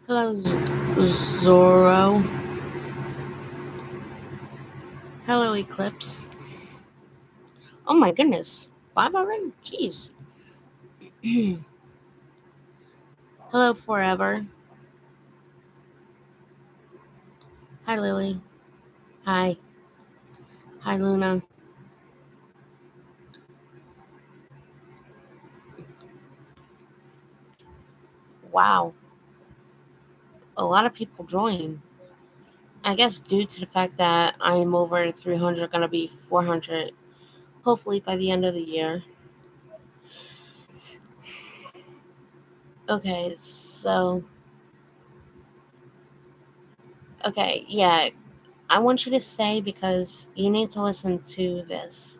Hello, Zorro. Hello, Eclipse. Oh my goodness. 5 already? Jeez. Hello, Forever. Hi, Lily. Hi. Hi, Luna. Wow. A lot of people join. I guess due to the fact that I'm over 300, gonna be 400, hopefully by the end of the year. Okay, so. Okay, yeah. I want you to stay because you need to listen to this.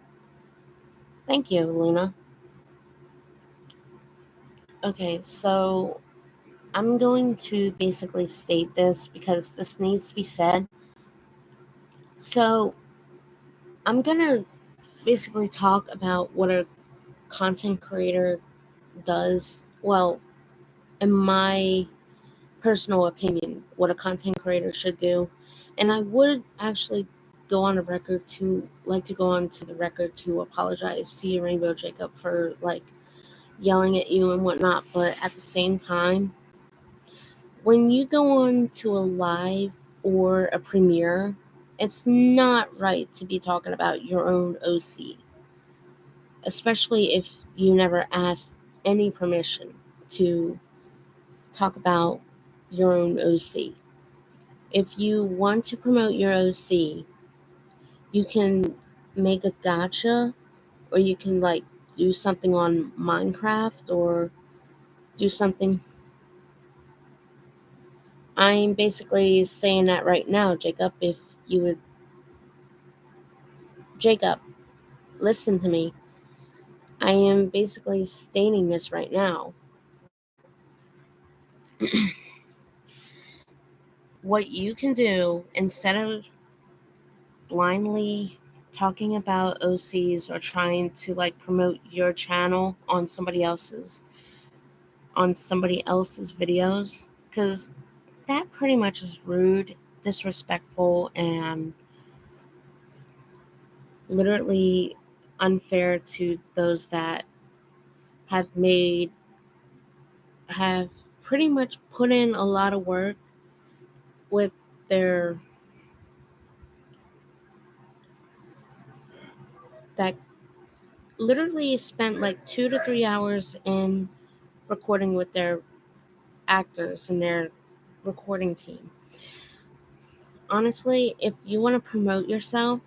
Thank you, Luna. Okay, so I'm going to basically state this because this needs to be said. So, I'm going to basically talk about what a content creator does. Well, in my personal opinion, what a content creator should do. And I would actually go on to the record to apologize to you, Rainbow Jacob, for like yelling at you and whatnot. But at the same time, when you go on to a live or a premiere, it's not right to be talking about your own OC, especially if you never asked any permission to talk about your own OC. If you want to promote your OC, you can make a gotcha, or you can like do something on Minecraft or do something. I'm basically saying that right now, Jacob. If you would, Jacob, listen to me. I am basically stating this right now. What you can do instead of blindly talking about OCs or trying to like promote your channel on somebody else's videos, cuz that pretty much is rude, disrespectful, and literally unfair to those that have made have pretty much put in a lot of work with their that literally spent like 2 to 3 hours in recording with their actors and their recording team. Honestly, if you want to promote yourself,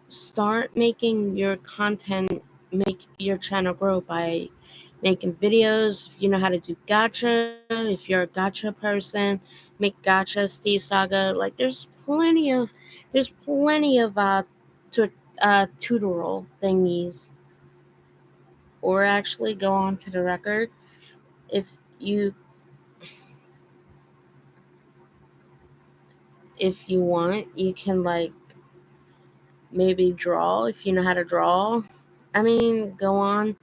start making your content, make your channel grow by making videos. If you know how to do gacha, if you're a gacha person, make gacha Steve Saga. Like there's plenty of tutorial thingies, or actually go on to the record. If you if you want, you can like maybe draw if you know how to draw. I mean, go on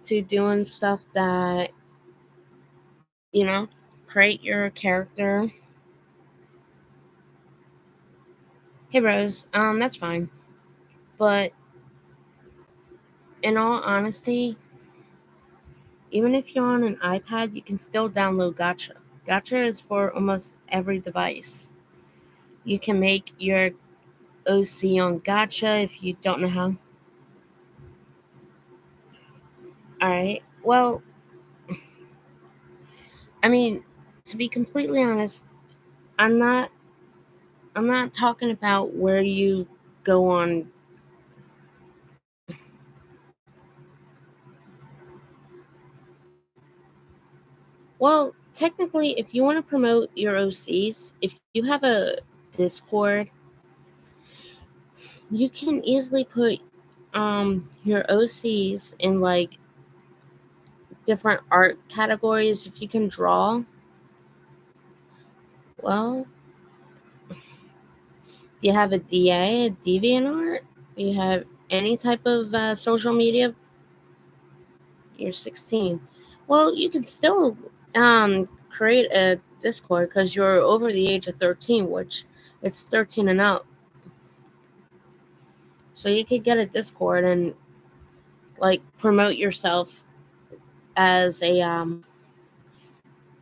to doing stuff that, you know, create your character. Hey Rose, that's fine. But in all honesty, even if you're on an iPad, you can still download Gacha. Gacha is for almost every device. You can make your OC on Gacha if you don't know how. Alright. Well, I mean, to be completely honest, I'm not I'm not talking about where you go on. Well, technically, if you want to promote your OCs, if you have a Discord, you can easily put your OCs in like different art categories. If you can draw, well, do you have a DA, a DeviantArt? Do you have any type of social media? You're 16. Well, you can still create a Discord because you're over the age of 13, which it's 13 and up. So you could get a Discord and like promote yourself as a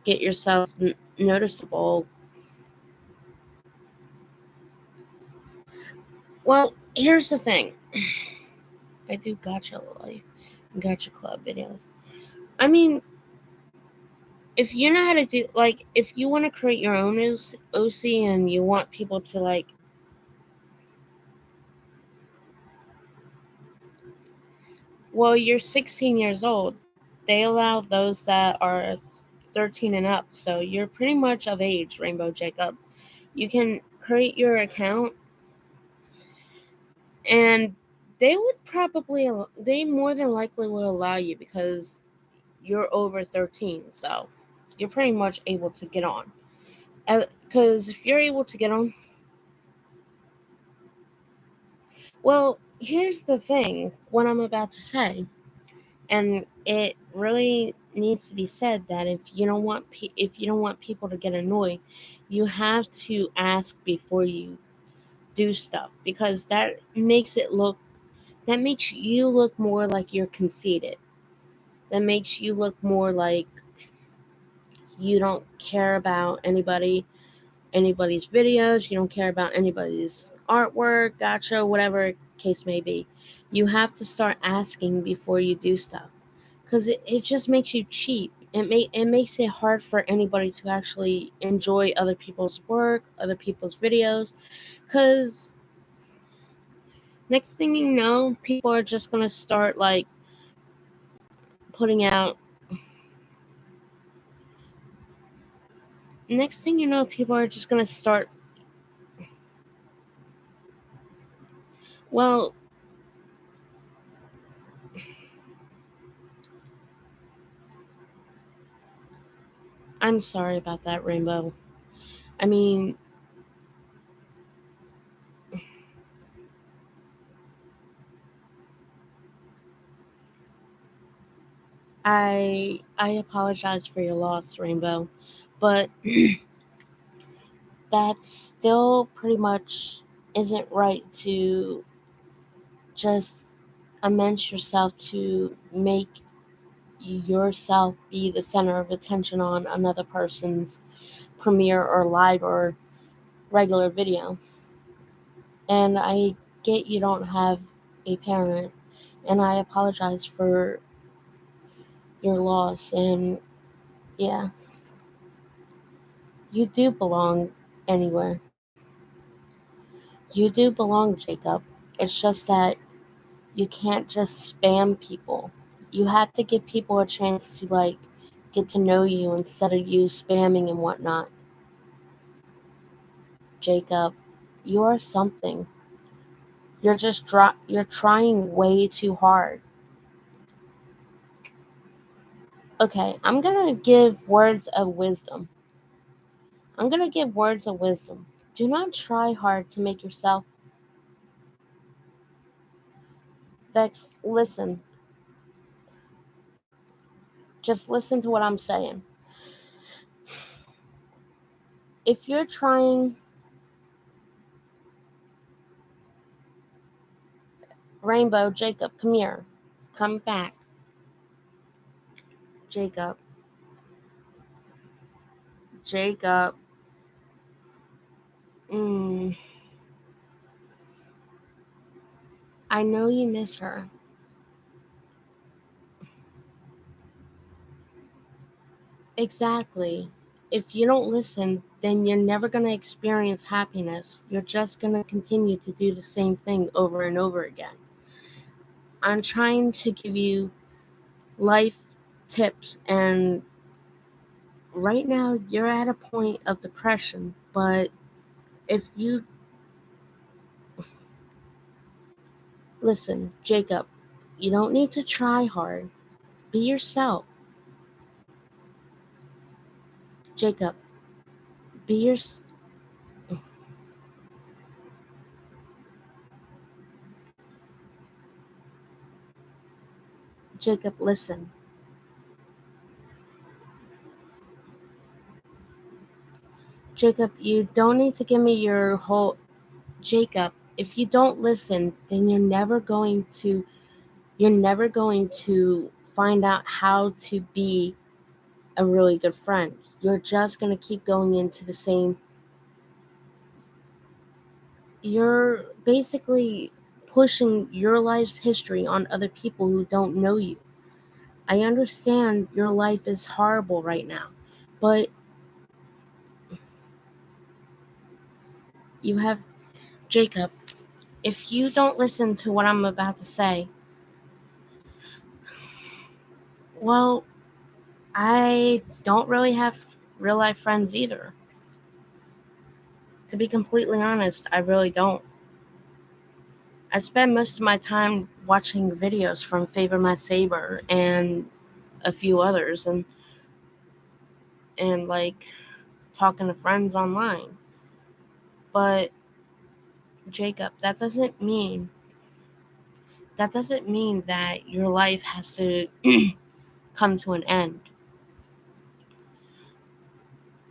get yourself noticeable. Well, here's the thing. I do Gacha Life, Gacha Club videos. I mean, if you know how to do, like, if you want to create your own OC and you want people to, like, well, you're 16 years old. They allow those that are 13 and up, so you're pretty much of age, Rainbow Jacob. You can create your account, and they more than likely will allow you because you're over 13, so you're pretty much able to get on. Because if you're able to get on, well, here's the thing, what I'm about to say, and it really needs to be said that if you don't want people to get annoyed, you have to ask before you do stuff because that makes you look more like you're conceited. That makes you look more like you don't care about anybody's videos, you don't care about anybody's artwork, gotcha, whatever case may be. You have to start asking before you do stuff because it just makes you cheap. It makes it hard for anybody to actually enjoy other people's work, other people's videos, because next thing you know, people are just gonna start like putting out. Next thing you know, people are just gonna start. Well, I'm sorry about that, Rainbow. I mean, I apologize for your loss, Rainbow, but that still pretty much isn't right to just immense yourself to make yourself be the center of attention on another person's premiere or live or regular video. And I get you don't have a parent, and I apologize for your loss. And yeah, you do belong anywhere. You do belong, Jacob. It's just that you can't just spam people. You have to give people a chance to like get to know you instead of you spamming and whatnot. Jacob, you are something. You're trying way too hard. Okay, I'm gonna give words of wisdom. I'm gonna give words of wisdom. Do not try hard to make yourself vex. Listen, just listen to what I'm saying. If you're trying, Rainbow, Jacob, come here. Come back. Jacob. Jacob. Mm, I know you miss her. Exactly. If you don't listen, then you're never going to experience happiness. You're just going to continue to do the same thing over and over again. I'm trying to give you life tips, and right now you're at a point of depression, but if you listen, Jacob, you don't need to try hard. Be yourself. Jacob, be your Jacob, listen. Jacob, you don't need to give me your whole. Jacob, if you don't listen, then you're never going to find out how to be a really good friend. You're just going to keep going into the same. You're basically pushing your life's history on other people who don't know you. I understand your life is horrible right now, but you have. Jacob, if you don't listen to what I'm about to say, well, I don't really have real life friends either. To be completely honest, I really don't. I spend most of my time watching videos from Favor My Saber and a few others, and like talking to friends online. But Jacob, that doesn't mean that your life has to come to an end.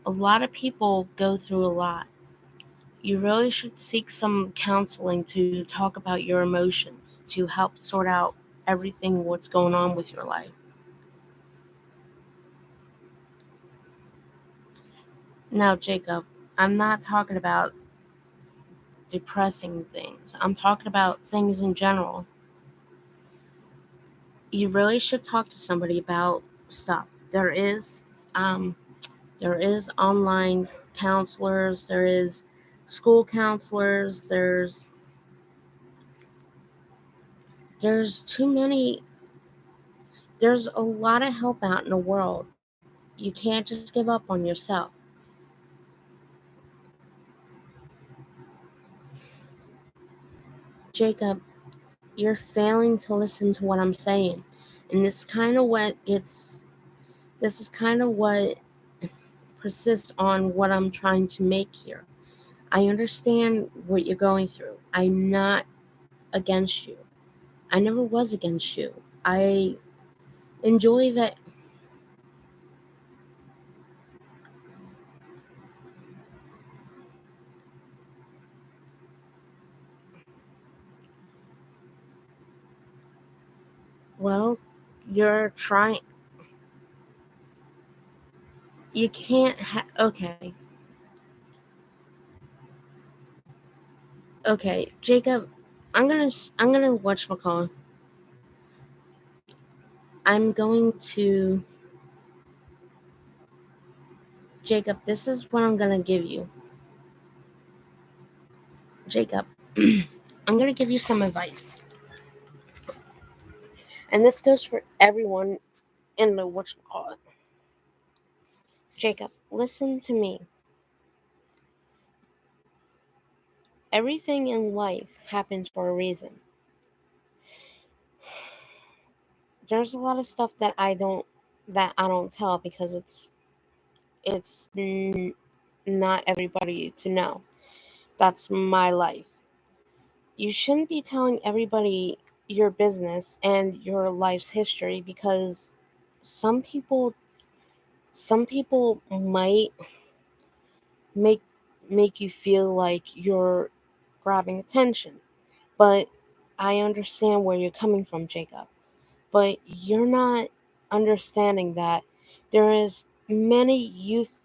A lot of people go through a lot. You really should seek some counseling to talk about your emotions to help sort out everything what's going on with your life. Now, Jacob, I'm not talking about depressing things. I'm talking about things in general. You really should talk to somebody about stuff. Um, there is online counselors. There is school counselors. There's too many. There's a lot of help out in the world. You can't just give up on yourself. Jacob, you're failing to listen to what I'm saying, and this is kind of what persists on what I'm trying to make here. I understand what you're going through. I'm not against you. I never was against you. I enjoy that. Well, you're trying. You can't. Okay, okay, Jacob. I'm gonna watch McCall. I'm going to Jacob. This is what I'm gonna give you, Jacob. I'm gonna give you some advice, and this goes for everyone in the whatchamacallit. Jacob, listen to me. Everything in life happens for a reason. There's a lot of stuff that I don't tell because it's not everybody to know. That's my life. You shouldn't be telling everybody your business and your life's history because some people some people might make make you feel like you're grabbing attention. But I understand where you're coming from, Jacob. But you're not understanding that there is many youth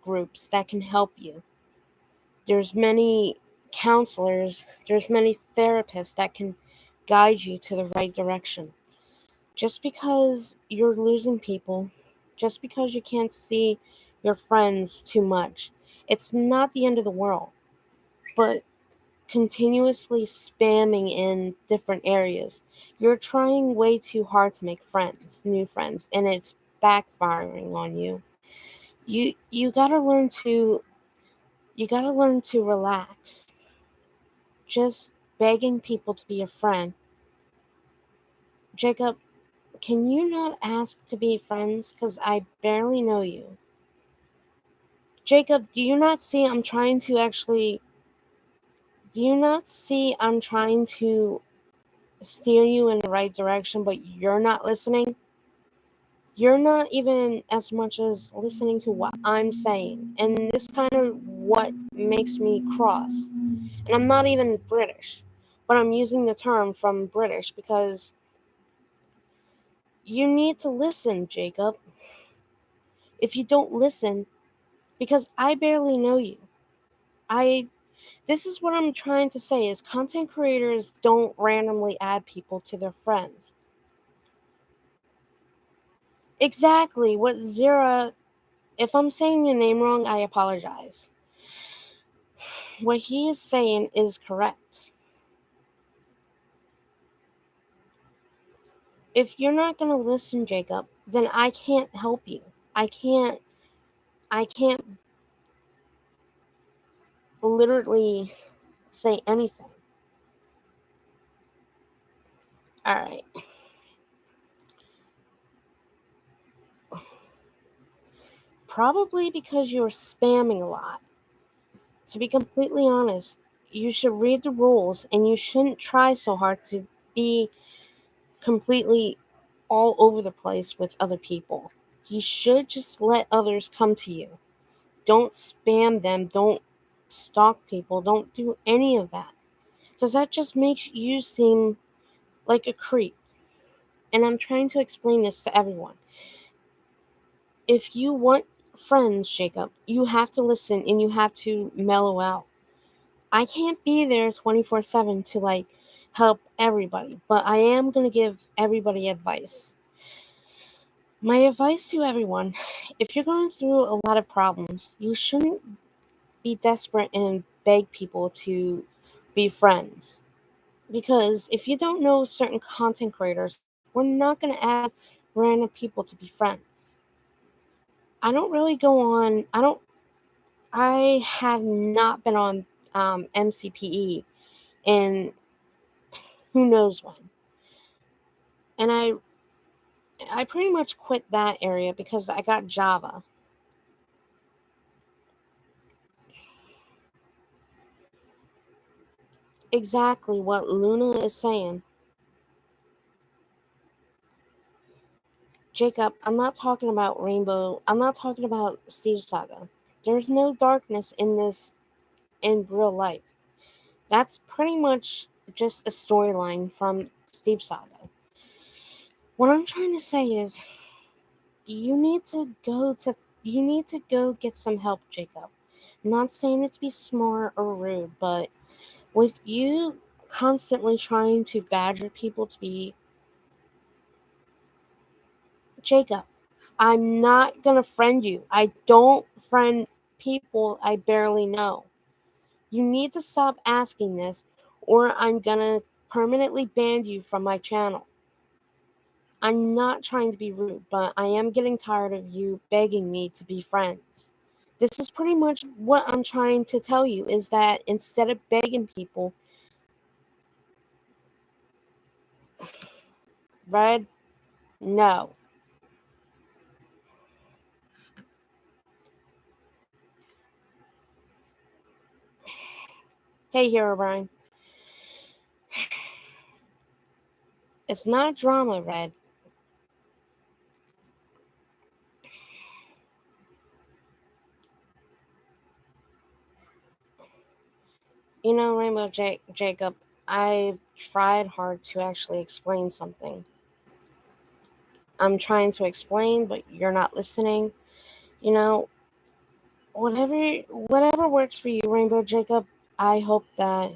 groups that can help you. There's many counselors, there's many therapists that can guide you to the right direction. Just because you're losing people, just because you can't see your friends too much, it's not the end of the world. But continuously spamming in different areas, you're trying way too hard to make friends, new friends, and it's backfiring on you. You got to learn to relax. Just begging people to be your friend. Jacob, can you not ask to be friends cuz I barely know you? Jacob, do you not see I'm trying to steer you in the right direction but you're not listening? You're not even as much as listening to what I'm saying. And this kind of what makes me cross. And I'm not even British, but I'm using the term from British because you need to listen, Jacob. If you don't listen, because I barely know you. I This is what I'm trying to say is content creators don't randomly add people to their friends. Exactly what Zira, if I'm saying your name wrong, I apologize. What he is saying is correct. If you're not going to listen, Jacob, then I can't help you. I can't literally say anything. All right. Probably because you're spamming a lot. To be completely honest, you should read the rules and you shouldn't try so hard to be completely all over the place with other people. You should just let others come to you. Don't spam them. Don't stalk people. Don't do any of that. Because that just makes you seem like a creep. And I'm trying to explain this to everyone. If you want friends, Jacob, you have to listen and you have to mellow out. I can't be there 24/7 to like help everybody, but I am going to give everybody advice. My advice to everyone, if you're going through a lot of problems, you shouldn't be desperate and beg people to be friends. Because if you don't know certain content creators, we're not going to add random people to be friends. I don't really go on, I have not been on MCPE in who knows when. And I pretty much quit that area because I got Java. Exactly what Luna is saying. Jacob, I'm not talking about Rainbow. I'm not talking about Steve Saga. There's no darkness in this in real life. That's pretty much just a storyline from Steve Saga. What I'm trying to say is you need to go get some help, Jacob. I'm not saying it to be smart or rude, but with you constantly trying to badger people to be Jacob, I'm not gonna friend you. I don't friend people I barely know. You need to stop asking this, or I'm gonna permanently ban you from my channel. I'm not trying to be rude, but I am getting tired of you begging me to be friends. This is pretty much what I'm trying to tell you is that instead of begging people, Red, no. Hey, Hero Brian. It's not drama, Red. You know, Jacob, I tried hard to actually explain something. I'm trying to explain, but you're not listening. You know, whatever works for you, Rainbow Jacob. I hope that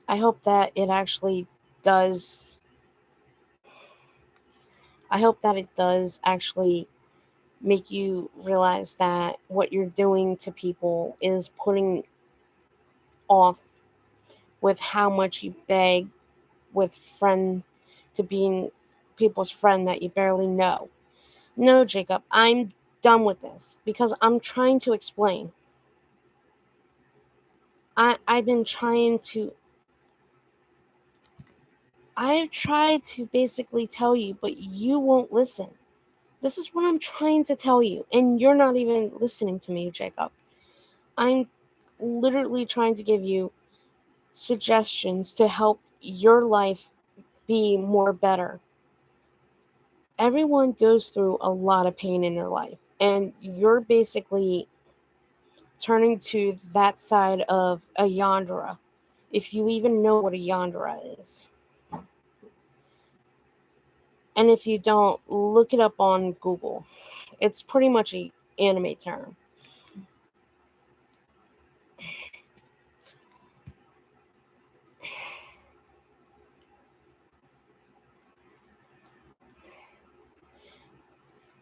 I hope that it actually does. I hope that it does actually make you realize that what you're doing to people is putting off with how much you beg with friend to being people's friend that you barely know. No, Jacob, I'm done with this because I'm trying to explain. I've been trying to I've tried to basically tell you, but you won't listen. This is what I'm trying to tell you, and you're not even listening to me, Jacob. I'm literally trying to give you suggestions to help your life be more better. Everyone goes through a lot of pain in their life, and you're basically turning to that side of a yandere, if you even know what a yandere is. And if you don't, look it up on Google. It's pretty much an anime term.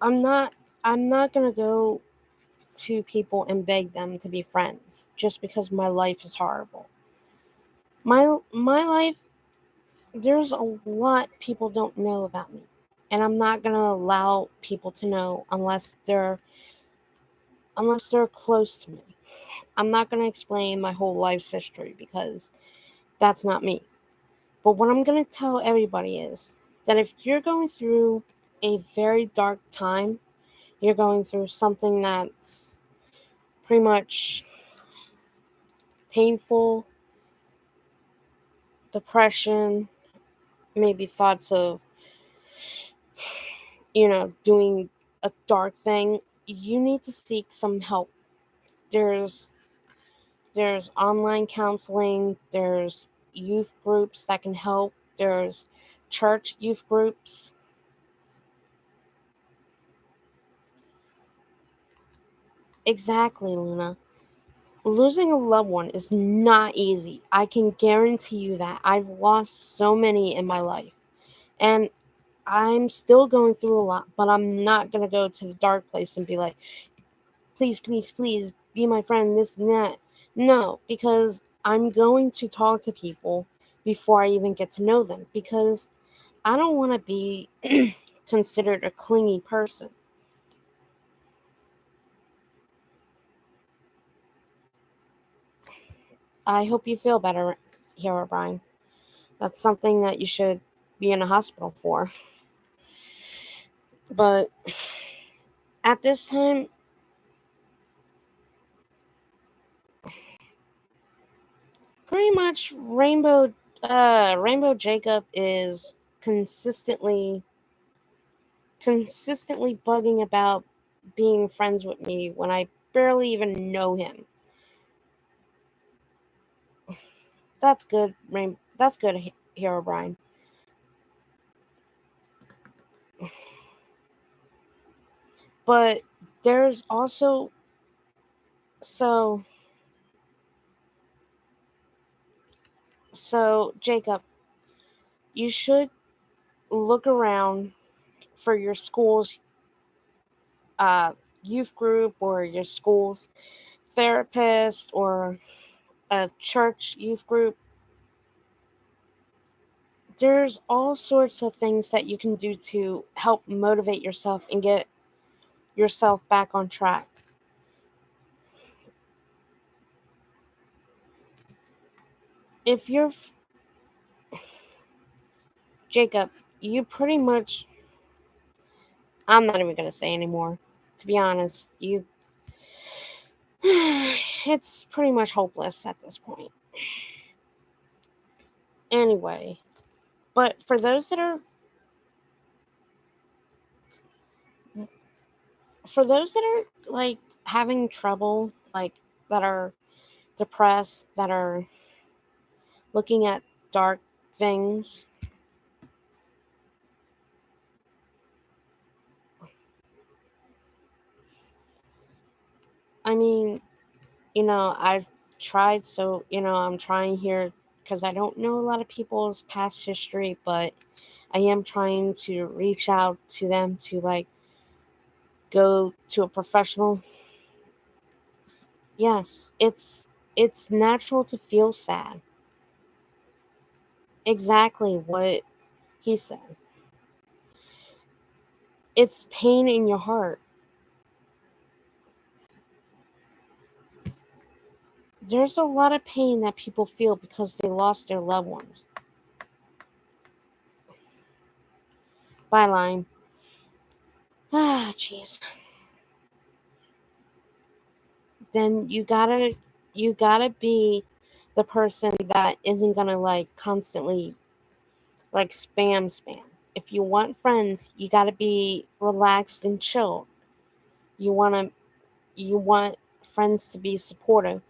I'm not I'm not gonna go to people and beg them to be friends just because my life is horrible. My life, there's a lot people don't know about me. And I'm not gonna allow people to know unless they're close to me. I'm not gonna explain my whole life's history because that's not me. But what I'm gonna tell everybody is that if you're going through a very dark time, you're going through something that's pretty much painful, depression, maybe thoughts of, doing a dark thing, you need to seek some help. There's there's online counseling, there's youth groups that can help, there's church youth groups. Exactly, Luna. Losing a loved one is not easy. I can guarantee you that. I've lost so many in my life. And I'm still going through a lot, but I'm not going to go to the dark place and be like, please, please, please be my friend, this and that. No, because I'm going to talk to people before I even get to know them because I don't want to be considered a clingy person. I hope you feel better, Hero Brian. That's something that you should be in a hospital for. But at this time, pretty much Rainbow Jacob is consistently bugging about being friends with me when I barely even know him. That's good, That's good, Hero Brian. But there's also so Jacob, you should look around for your school's uh, youth group or your school's therapist or a church youth group. There's all sorts of things that you can do to help motivate yourself and get yourself back on track. If you're Jacob, you pretty much, I'm not even going to say anymore. To be honest, you it's pretty much hopeless at this point. Anyway, but for those that are like having trouble, like that are depressed, that are looking at dark things, I mean, I've tried, so, I'm trying here because I don't know a lot of people's past history, but I am trying to reach out to them to like go to a professional. Yes, it's natural to feel sad. Exactly what he said. It's pain in your heart. There's a lot of pain that people feel because they lost their loved ones. Byline. Ah, jeez. Then you gotta be the person that isn't gonna like constantly like spam. If you want friends, you got to be relaxed and chill. You want to you want friends to be supportive,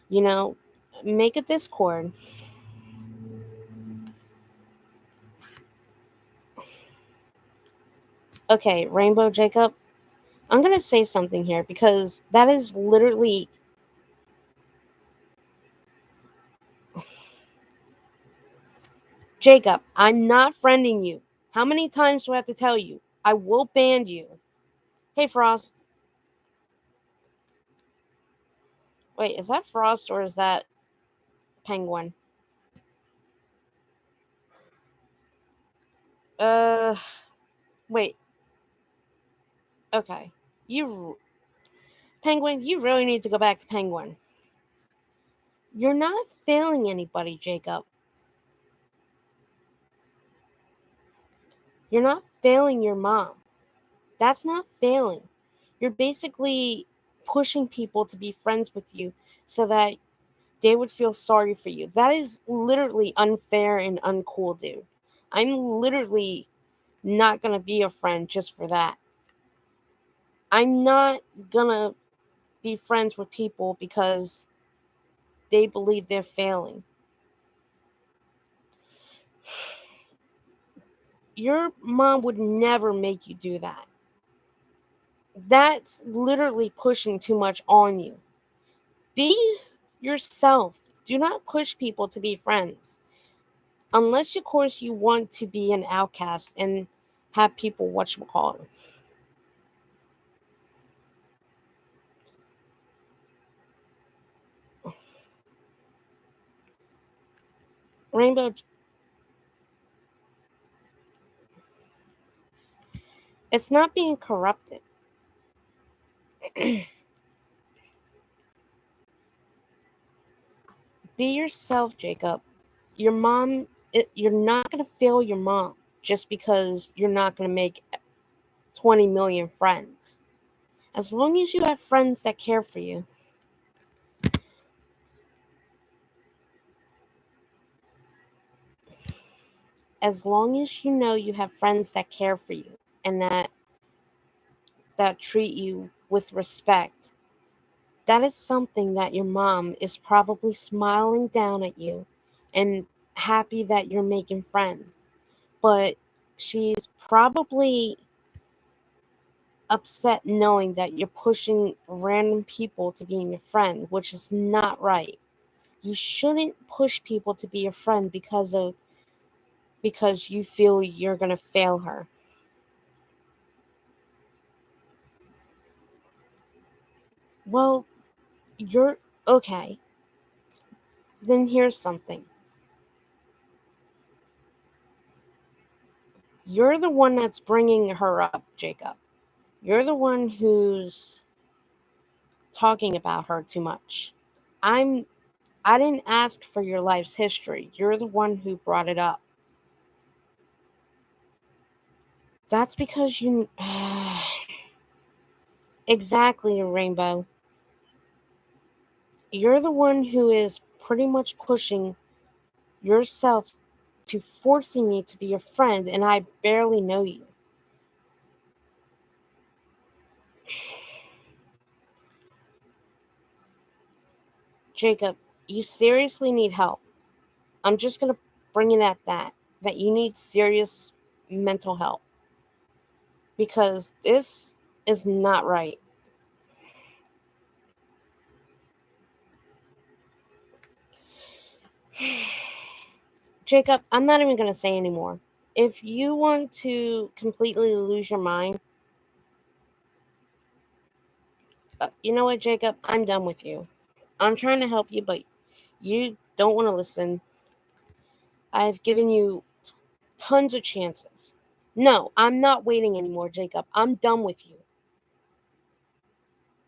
you know, make a Discord. Okay, Rainbow Jacob, I'm going to say something here because that is literally Jacob, I'm not friending you. How many times do I have to tell you? I will ban you. Hey, Frost. Wait, is that Frost or is that Penguin? Uh, wait. Okay. Penguin, you really need to go back to Penguin. You're not failing anybody, Jacob. You're not failing your mom. That's not failing. You're basically pushing people to be friends with you so that they would feel sorry for you. That is literally unfair and uncool, dude. I'm literally not gonna be a friend just for that. I'm not gonna be friends with people because they believe they're failing. Your mom would never make you do that. That's literally pushing too much on you. Be yourself. Do not push people to be friends. Unless, of course, you want to be an outcast and have people whatchamacallit. Rainbow, it's not being corrupted. Be yourself, Jacob. You're not going to fail your mom just because you're not going to make 20 million friends. As long as you have friends that care for you, as long as you know you have friends that care for you and that treat you with respect, that is something that your mom is probably smiling down at you and happy that you're making friends. But she's probably upset knowing that you're pushing random people to being your friend, which is not right. You shouldn't push people to be your friend because you feel you're going to fail her. Well, you're okay. Then here's something. You're the one that's bringing her up, Jacob. You're the one who's talking about her too much. I'm I didn't ask for your life's history. You're the one who brought it up. That's because you exactly, Rainbow. You're the one who is pretty much pushing yourself to forcing me to be your friend and I barely know you. Jacob, you seriously need help. I'm just going to bring it at that you need serious mental help because this is not right. Jacob, I'm not even going to say anymore. If you want to completely lose your mind, you know what, Jacob? I'm done with you. I'm trying to help you, but you don't want to listen. I've given you tons of chances. No, I'm not waiting anymore, Jacob. I'm done with you.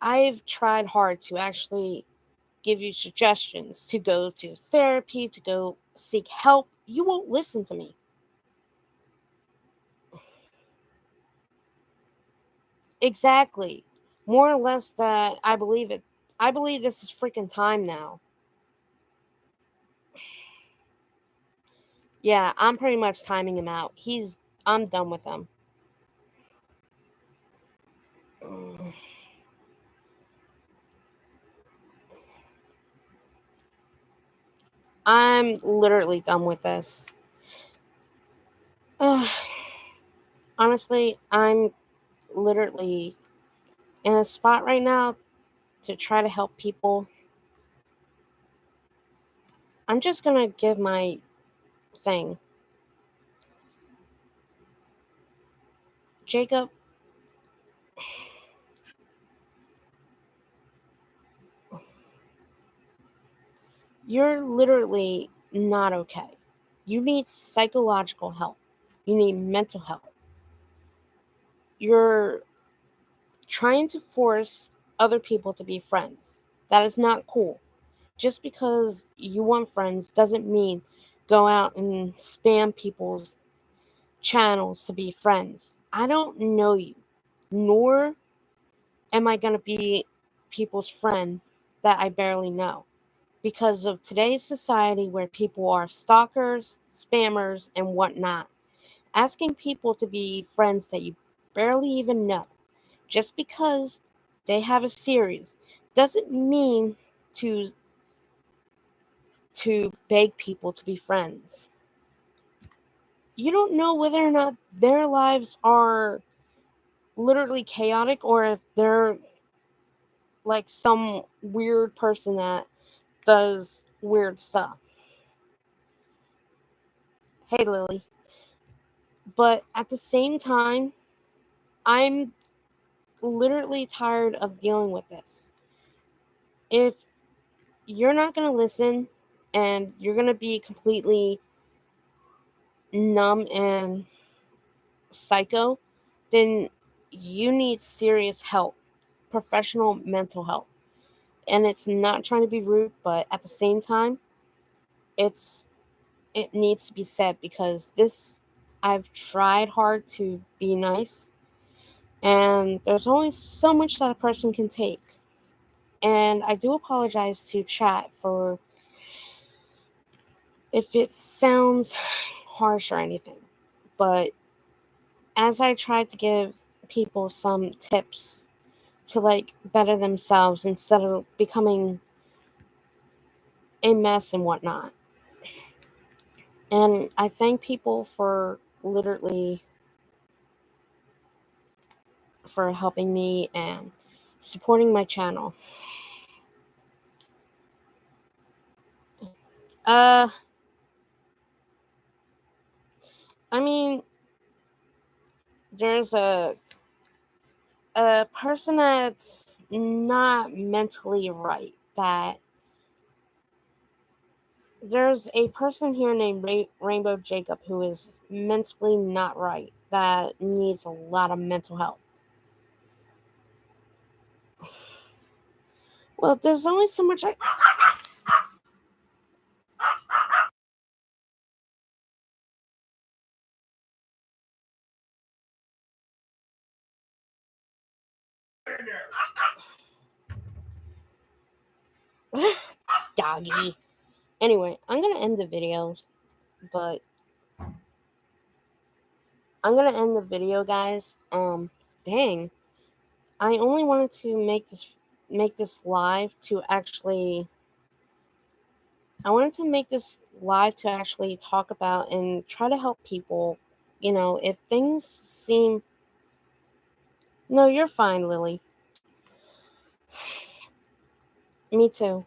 I've tried hard to actually give you suggestions to go to therapy, to go seek help. You won't listen to me. Exactly. More or less that I believe it. I believe this is freaking time now. Yeah, I'm pretty much timing him out. I'm done with them. Mm. I'm literally done with this. Ugh. Honestly, I'm literally in a spot right now to try to help people. I'm just gonna give my thing. Jacob, you're literally not okay. You need psychological help. You need mental help. You're trying to force other people to be friends. That is not cool. Just because you want friends doesn't mean go out and spam people's channels to be friends. I don't know you, nor am I going to be people's friend that I barely know because of today's society where people are stalkers, spammers, and whatnot. Asking people to be friends that you barely even know just because they have a series doesn't mean to beg people to be friends. You don't know whether or not their lives are literally chaotic or if they're like some weird person that does weird stuff. Hey, Lily. But at the same time, I'm literally tired of dealing with this. If you're not going to listen and you're going to be completely numb and psycho, then you need serious help, professional mental help. And it's not trying to be rude, but at the same time, it's it needs to be said because this I've tried hard to be nice and there's only so much that a person can take. And I do apologize to chat for if it sounds harsh or anything. But as I tried to give people some tips to like better themselves instead of becoming a mess and whatnot. And I thank people for literally for helping me and supporting my channel. Uh I mean there's a person that's not mentally right that there's a person here named Rainbow Jacob who is mentally not right that needs a lot of mental help. Well, there's only so much I doggy. Anyway, I'm gonna end the video, but I'm gonna end the video, guys. Dang, I only wanted to make this live to actually. I wanted to make this live to actually talk about and try to help people. You know, if things seem. No, you're fine, Lily. Me too.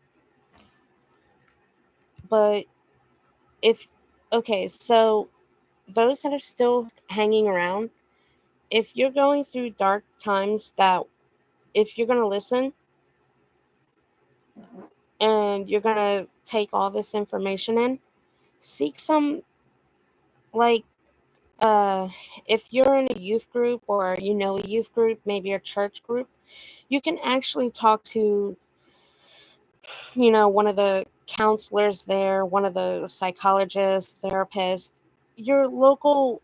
But if okay, so those that are still hanging around, if you're going through dark times, that if you're gonna listen and you're gonna take all this information in, seek some like if you're in a youth group or you know a youth group, maybe a church group, you can actually talk to one of the counselors there, one of the psychologists, therapists, your local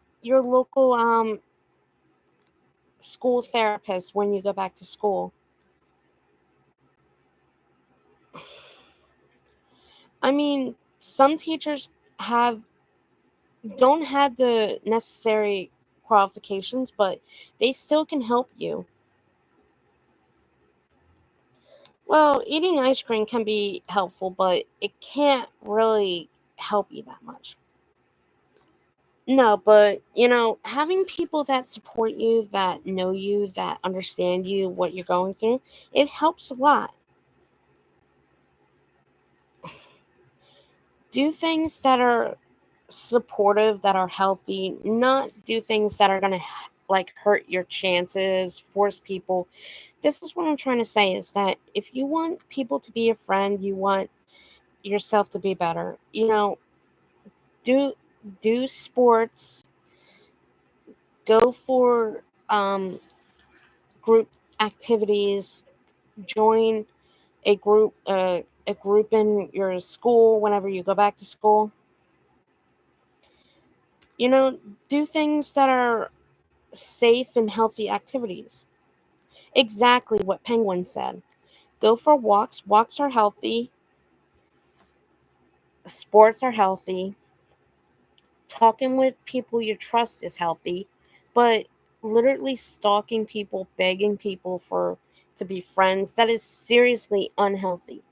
school therapist when you go back to school. I mean, some teachers have don't have the necessary qualifications, but they still can help you. Well, eating ice cream can be helpful, but it can't really help you that much. No, but having people that support you, that know you, that understand you, what you're going through, it helps a lot. Do things that are supportive, that are healthy, not do things that are going to like hurt your chances, force people. This is what I'm trying to say is that if you want people to be your friend, you want yourself to be better. Do do sports, go for group activities, join a group in your school whenever you go back to school. You know, do things that are safe and healthy activities. Exactly what Penguin said. Go for walks. Walks are healthy. Sports are healthy. Talking with people you trust is healthy. But literally stalking people, begging people for to be friends, that is seriously unhealthy.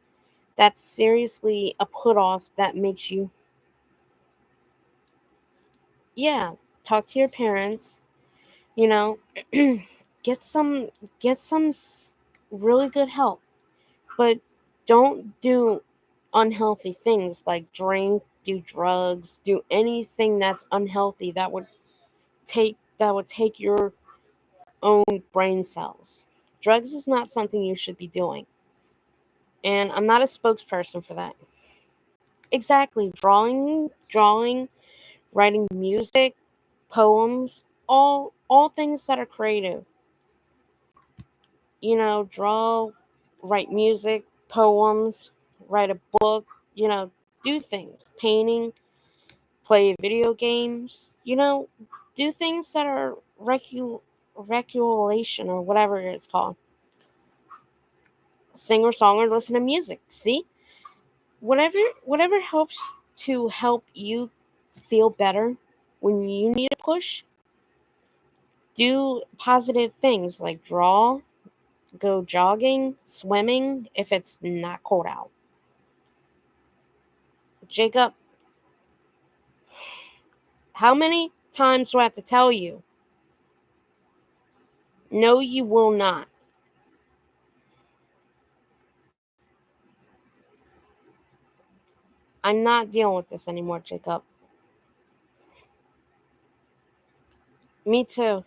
That's seriously a put off that makes you, yeah, talk to your parents, you know, get some get some really good help, but don't do unhealthy things like drink, do drugs, do anything that's unhealthy that would take your own brain cells. Drugs is not something you should be doing. And I'm not a spokesperson for that. Exactly. Drawing, writing music, poems, all things that are creative. Draw, write music, poems, write a book, you know, do things, painting, play video games, do things that are recreation or whatever it's called. Sing or song or listen to music. See? Whatever helps to help you feel better when you need a push, do positive things like draw, go jogging, swimming if it's not cold out. Jacob, how many times do I have to tell you? No, you will not. I'm not dealing with this anymore, Jacob. Me too.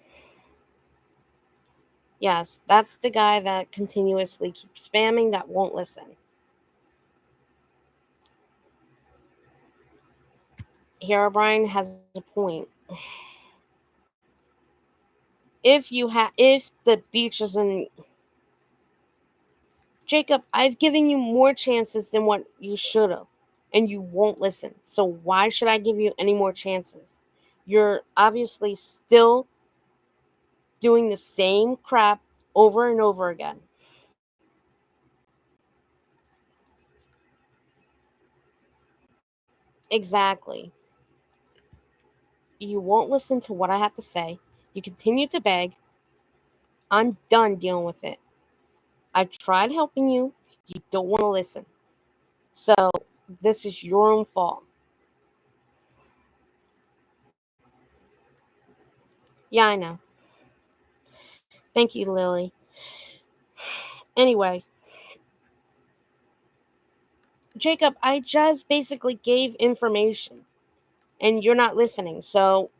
Yes, that's the guy that continuously keeps spamming that won't listen. Here, Brian has a point. If the beach is in Jacob, I've given you more chances than what you should have, and you won't listen. So why should I give you any more chances? You're obviously still doing the same crap over and over again. Exactly. You won't listen to what I have to say. You continue to beg. I'm done dealing with it. I tried helping you. You don't want to listen. So this is your own fault. Yeah, I know. Thank you, Lily. Anyway, Jacob, I just basically gave information and you're not listening. So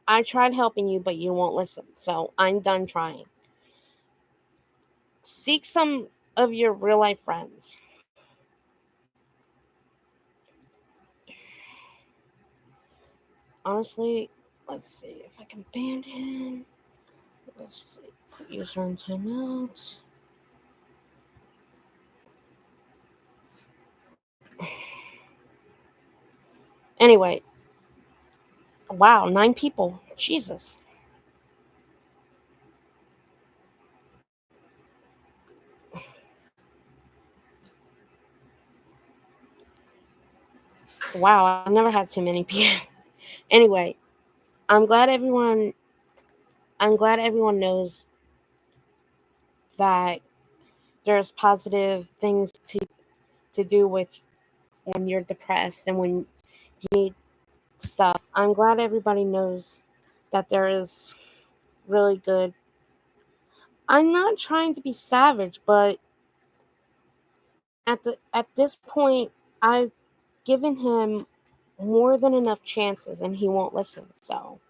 I tried helping you, but you won't listen. So I'm done trying. Seek some of your real life friends. Honestly, let's see if I can ban him. Let's see. Put user in timeout. Anyway, wow, 9 people. Jesus. Wow, I never had too many people. Anyway, I'm glad everyone I'm glad everyone knows that there's positive things to do with when you're depressed and when you need stuff. I'm glad everybody knows that there is really good. I'm not trying to be savage, but at this point I've given him more than enough chances and he won't listen. So,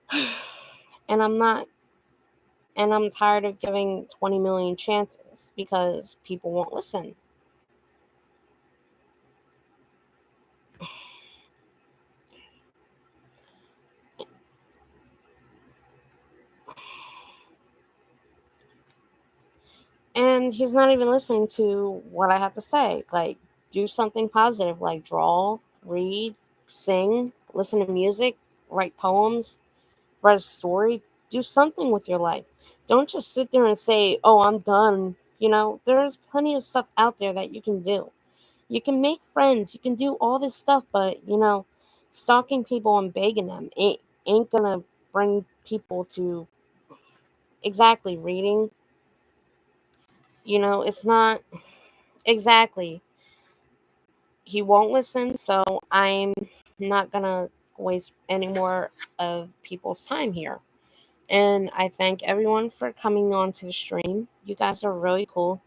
and I'm tired of giving 20 million chances because people won't listen. And he's not even listening to what I have to say. Like, do something positive, like draw, read, sing, listen to music, write poems, write a story, do something with your life. Don't just sit there and say, "Oh, I'm done." There's plenty of stuff out there that you can do. You can make friends, you can do all this stuff, but stalking people and begging them ain't gonna bring people to exactly reading. It's not exactly. He won't listen, so I'm not gonna waste any more of people's time here. And I thank everyone for coming on to the stream. You guys are really cool.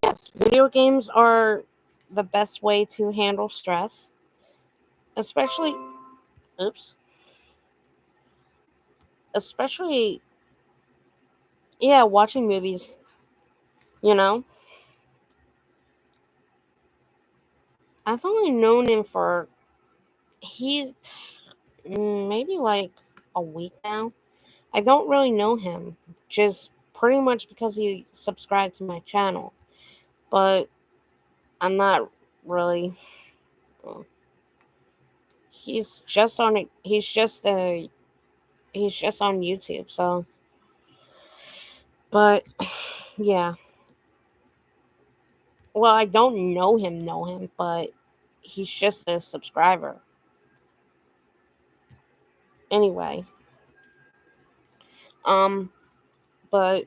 Yes, video games are the best way to handle stress, especially, oops, especially, yeah, watching movies, you know. I've only known him for, he's maybe like a week now. I don't really know him, just pretty much because he subscribed to my channel. But I'm not really. well, He's just on it. He's just on YouTube. So, but yeah. Well, I don't know him, but he's just a subscriber. Anyway, um, but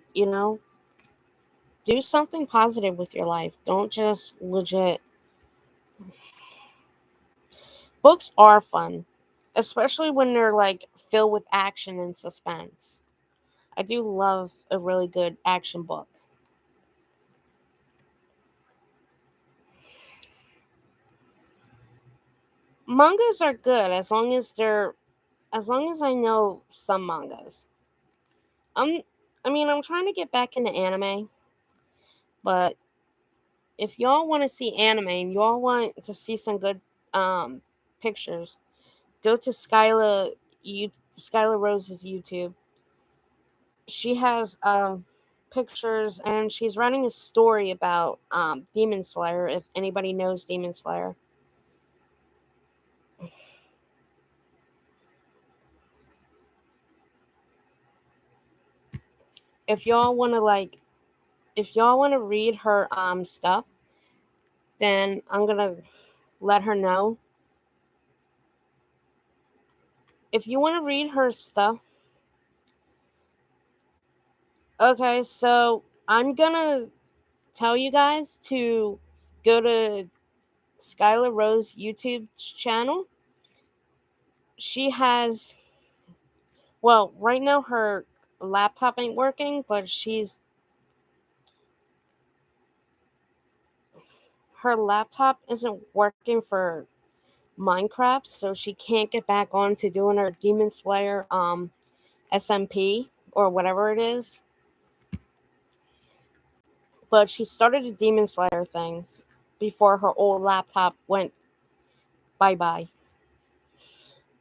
do something positive with your life. Don't just legit. Books are fun, especially when they're like filled with action and suspense. I do love a really good action book. Mangas are good as long as I know some mangas. Um I'm trying to get back into anime, but if y'all want to see anime and y'all want to see some good pictures, go to Skylar Rose's YouTube. She has pictures and she's writing a story about Demon Slayer, if anybody knows Demon Slayer. If y'all want to read her stuff, then I'm going to let her know. If you want to read her stuff, okay, so I'm going to tell you guys to go to Skylar Rose YouTube channel. She has, well, right now her laptop ain't working, but her laptop isn't working for Minecraft, so she can't get back on to doing her Demon Slayer SMP or whatever it is. But she started a Demon Slayer thing before her old laptop went bye bye.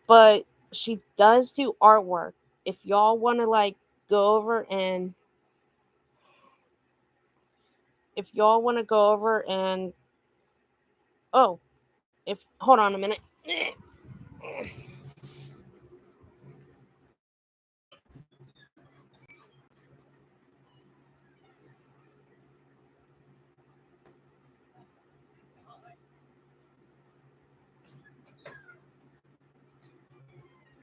But she does do artwork. If y'all want to go over and if y'all want to go over and oh, if hold on a minute.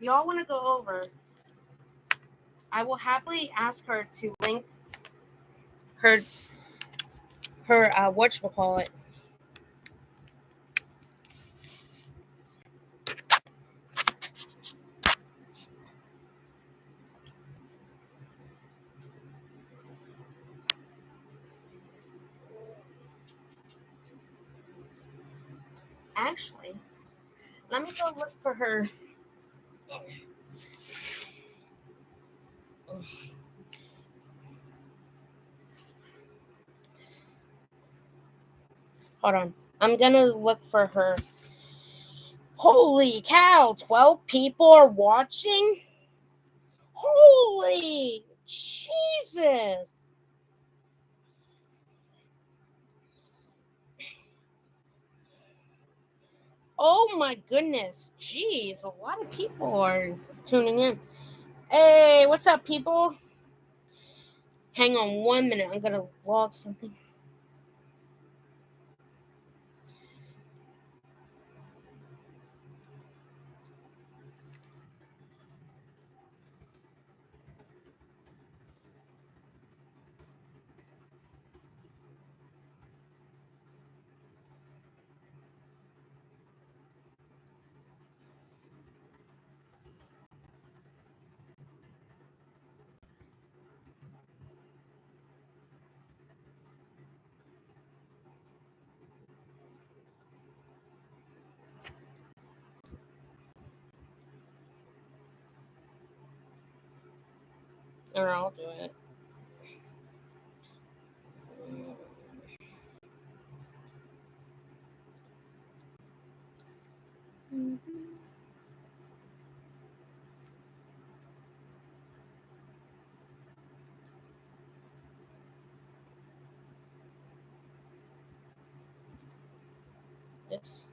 y'all want to go over, I will happily ask her to link her whatchamacallit. Actually, let me go look for her. Hold on. I'm gonna look for her. Holy cow, 12 people are watching? Holy Jesus. Oh my goodness. Jeez, a lot of people are tuning in. Hey, what's up, people? Hang on 1 minute. I'm gonna log something. Or I'll do it. Oops.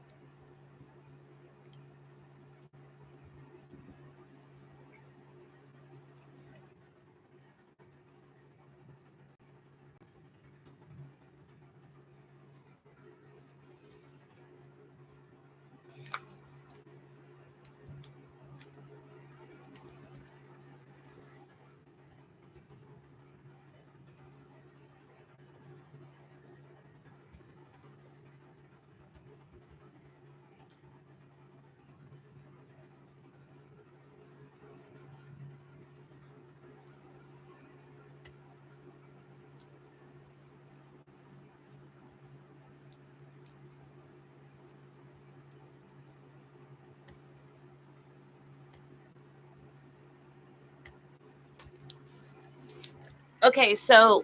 Okay, so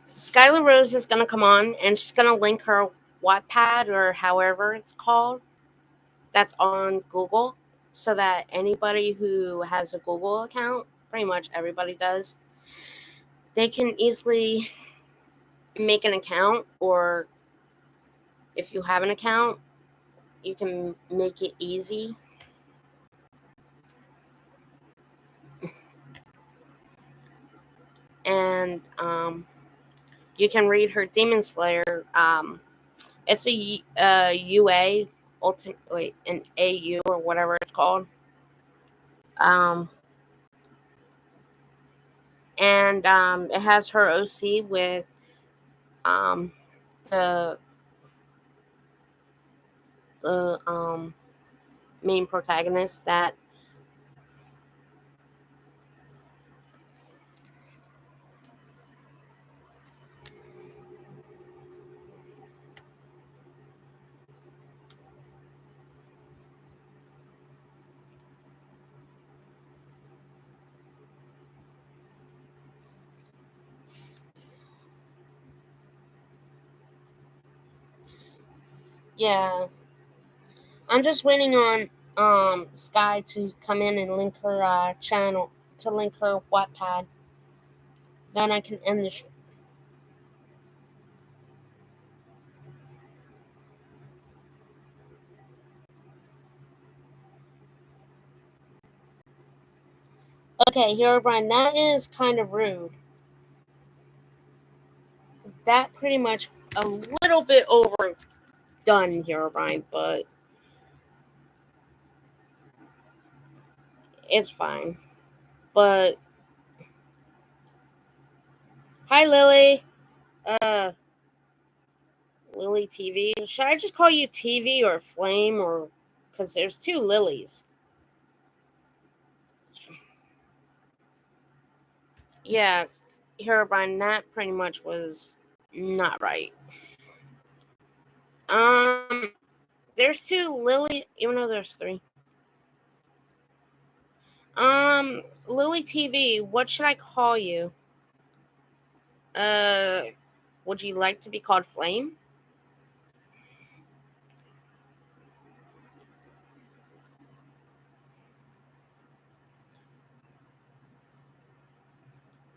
Skylar Rose is gonna come on and she's gonna link her Wattpad or however it's called that's on Google, so that anybody who has a Google account, pretty much everybody does, they can easily make an account, or if you have an account, you can make it easy. And you can read her Demon Slayer. It's a UA, an AU or whatever it's called. And it has her OC with the main protagonist that yeah. I'm just waiting on Sky to come in and link her channel, to link her Wattpad. Then I can end the show. Okay, Herobrine, that is kind of rude. That pretty much a little bit overdone, Herobrine, but It's fine. But hi, Lily. Uh, Lily TV. Should I just call you TV or Flame or because there's two Lilies? Yeah, Herobrine. That pretty much was not right. Um, there's two Lily, even though there's three. Lily TV. What should I call you? Uh, would you like to be called Flame?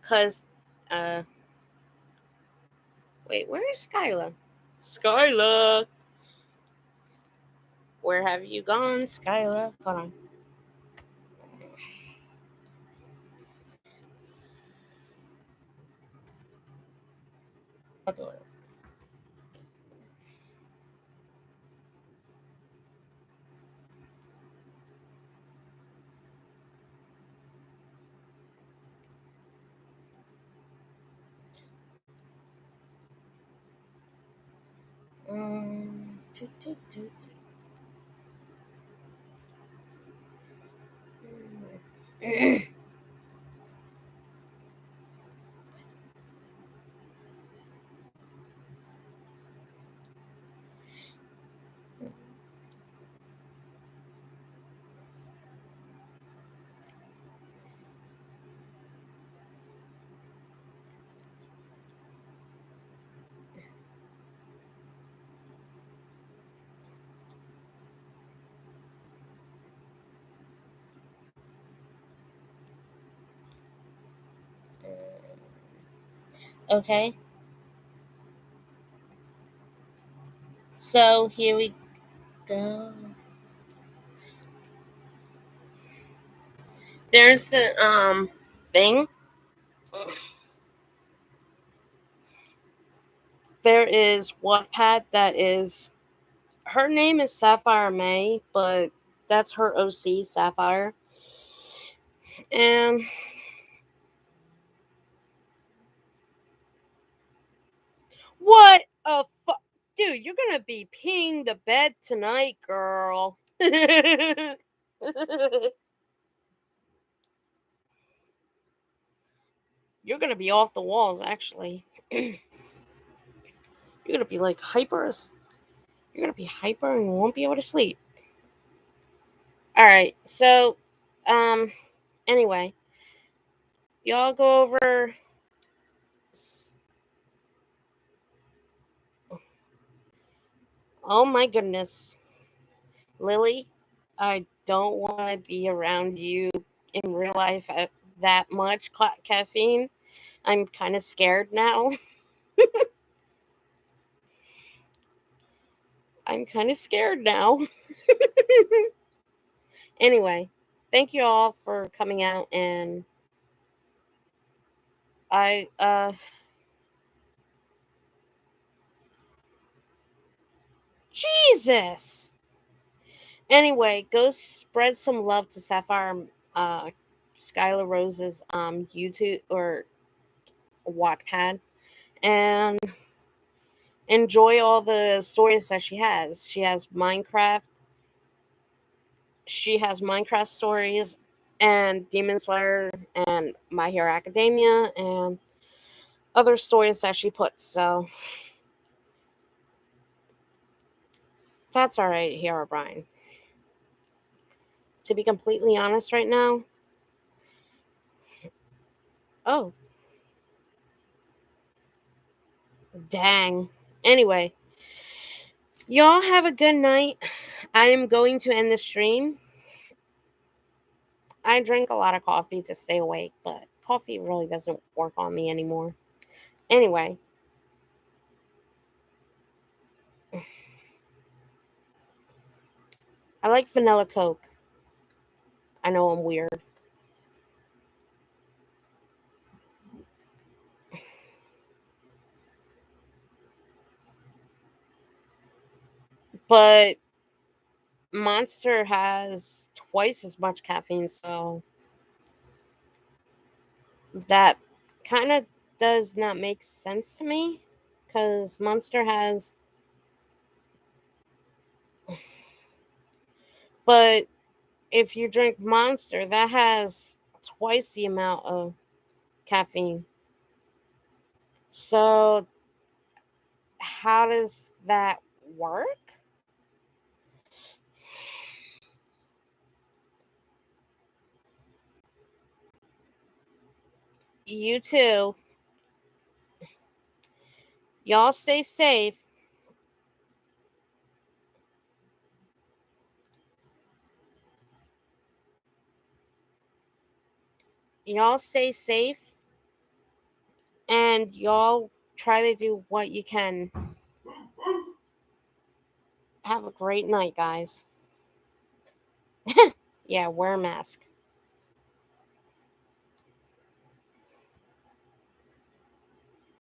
Cause, uh, wait, where is Skyla? Skyla, where have you gone, Skyla? Hold on. I'll do it. Um, do, do, do, do. Okay, so here we go. There's the thing. There is Wattpad that is her name is Sapphire May, but that's her OC Sapphire. And what a dude, you're gonna be peeing the bed tonight, girl. You're gonna be off the walls, actually. You're gonna be like hyper. You're gonna be hyper and won't be able to sleep. All right. So, um, anyway, y'all go over. Oh my goodness, Lily, I don't want to be around you in real life at that much caffeine. I'm kind of scared now. I'm kind of scared now. Anyway, thank you all for coming out and I Jesus. Anyway, go spread some love to Sapphire Skylar Rose's YouTube or Wattpad and enjoy all the stories that she has. She has Minecraft stories and Demon Slayer and My Hero Academia and other stories that she puts. So that's all right, Hero Brian. To be completely honest right now, oh, dang. Anyway, y'all have a good night. I am going to end the stream. I drink a lot of coffee to stay awake, but coffee really doesn't work on me anymore. Anyway, I like vanilla Coke. I know I'm weird. But Monster has twice as much caffeine, so that kind of does not make sense to me because Monster has, but if you drink Monster, that has twice the amount of caffeine. So, how does that work? You too. Y'all stay safe. Y'all stay safe and y'all try to do what you can. Have a great night, guys. Yeah, wear a mask.